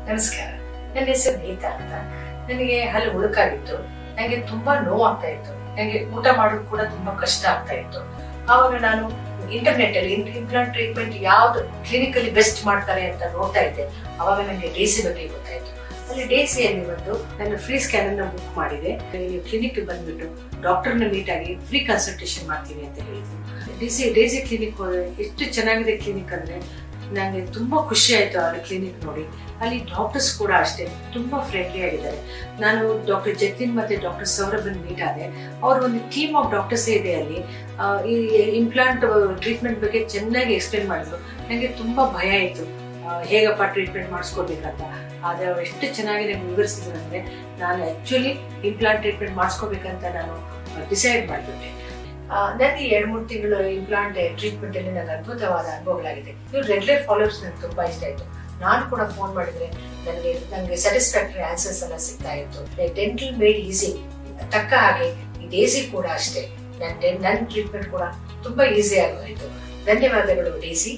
ನಮಸ್ಕಾರ. ನನ್ನ ಹೆಸರು ಗೀತಾ ಅಂತ. ನನಗೆ ಹಲ್ಲು ಉಳುಕಾಗಿತ್ತು. ನನಗೆ ತುಂಬಾ ನೋವಾಗ್ತಾ ಇತ್ತು. ನನಗೆ ಊಟ ಮಾಡೋದು ಕೂಡ ತುಂಬಾ ಕಷ್ಟ ಆಗ್ತಾ ಇತ್ತು. ಆವಾಗ ನಾನು ಇಂಟರ್ನೆಟ್ ಅಲ್ಲಿ ಇಂಪ್ಲಾಂಟ್ ಟ್ರೀಟ್ಮೆಂಟ್ ಯಾವ್ದು ಕ್ಲಿನಿಕಲ್ಲಿ ಬೆಸ್ಟ್ ಮಾಡ್ತಾರೆ ಅಂತ ನೋಡ್ತಾ ಇದ್ದೆ. ಅವಾಗ ನನಗೆ ಡಿಸಿ ಬಗ್ಗೆ ಗೊತ್ತಾಯ್ತು. ಅಲ್ಲಿ ಡಿಸಿಯಲ್ಲಿ ಬಂದು ನನ್ನ ಫ್ರೀ ಸ್ಕ್ಯಾನ್ ಅನ್ನ ಬುಕ್ ಮಾಡಿದೆ. ನೀವು ಕ್ಲಿನಿಕ್ ಬಂದ್ಬಿಟ್ಟು ಡಾಕ್ಟರ್ನ ಮೀಟ್ ಆಗಿ ಫ್ರೀ ಕನ್ಸಲ್ಟೇಷನ್ ಮಾಡ್ತೀನಿ ಅಂತ ಹೇಳಿದ್ರು. ಡಿಸಿ ಕ್ಲಿನಿಕ್ ಎಷ್ಟು ಚೆನ್ನಾಗಿದೆ ಕ್ಲಿನಿಕ್ ಅಂದ್ರೆ ನನಗೆ ತುಂಬಾ ಖುಷಿ ಆಯ್ತು ಆ ಕ್ಲಿನಿಕ್ ನೋಡಿ. ಅಲ್ಲಿ ಡಾಕ್ಟರ್ಸ್ ಕೂಡ ಅಷ್ಟೇ ತುಂಬಾ ಫ್ರೆಂಡ್ಲಿ ಆಗಿದ್ದಾರೆ. ನಾನು ಡಾಕ್ಟರ್ ಜತಿನ್ ಮತ್ತೆ ಡಾಕ್ಟರ್ ಸೌರಭನ್ ಮೀಟ್ ಆದೆ. ಅವ್ರ ಒಂದು ಟೀಮ್ ಆಫ್ ಡಾಕ್ಟರ್ಸ್ ಇದೆ ಅಲ್ಲಿ. ಈ ಇಂಪ್ಲಾಂಟ್ ಟ್ರೀಟ್ಮೆಂಟ್ ಬಗ್ಗೆ ಚೆನ್ನಾಗಿ ಎಕ್ಸ್ಪ್ಲೇನ್ ಮಾಡಿದ್ರು. ನನಗೆ ತುಂಬಾ ಭಯ ಆಯ್ತು ಹೇಗಪ್ಪ ಟ್ರೀಟ್ಮೆಂಟ್ ಮಾಡಿಸ್ಕೋಬೇಕಂತ. ಆದ್ರೆ ಅವ್ರು ಎಷ್ಟು ಚೆನ್ನಾಗಿ ನನಗೆ ವಿವರಿಸಿದ್ರು ಅಂದ್ರೆ ನಾನು ಆಕ್ಚುಲಿ ಇಂಪ್ಲಾಂಟ್ ಟ್ರೀಟ್ಮೆಂಟ್ ಮಾಡಿಸ್ಕೋಬೇಕಂತ ನಾನು ಡಿಸೈಡ್ ಮಾಡಿಬಿಟ್ಟೆ. ನನಗೆ 2-3 ತಿಂಗಳು ಇಂಪ್ಲಾಂಟ್ ಟ್ರೀಟ್ಮೆಂಟ್ ಅಲ್ಲಿ ನನಗೆ ಅದ್ಭುತವಾದ ಅನುಭವಗಳಾಗಿದೆ. ನೀವು ರೆಗ್ಯುಲರ್ ಫಾಲೋಅಪ್ಸ್ ನನಗೆ ತುಂಬಾ ಇಷ್ಟ ಆಯ್ತು. ನಾನು ಕೂಡ ಫೋನ್ ಮಾಡಿದ್ರೆ ನನಗೆ ಸ್ಯಾಟಿಸ್ಫ್ಯಾಕ್ಟರಿ ಆನ್ಸರ್ಸ್ ಎಲ್ಲ ಸಿಗ್ತಾ ಇತ್ತು. ಡೆಂಟಲ್ ಮೇಡ್ ಈಸಿ ತಕ್ಕ ಹಾಗೆ ಈ ಡೇಸಿ ಕೂಡ ಅಷ್ಟೇ. ನನ್ನ ಟ್ರೀಟ್ಮೆಂಟ್ ಕೂಡ ತುಂಬಾ ಈಸಿ ಆಗೋಯ್ತು. ಧನ್ಯವಾದಗಳು ಡೇಸಿ.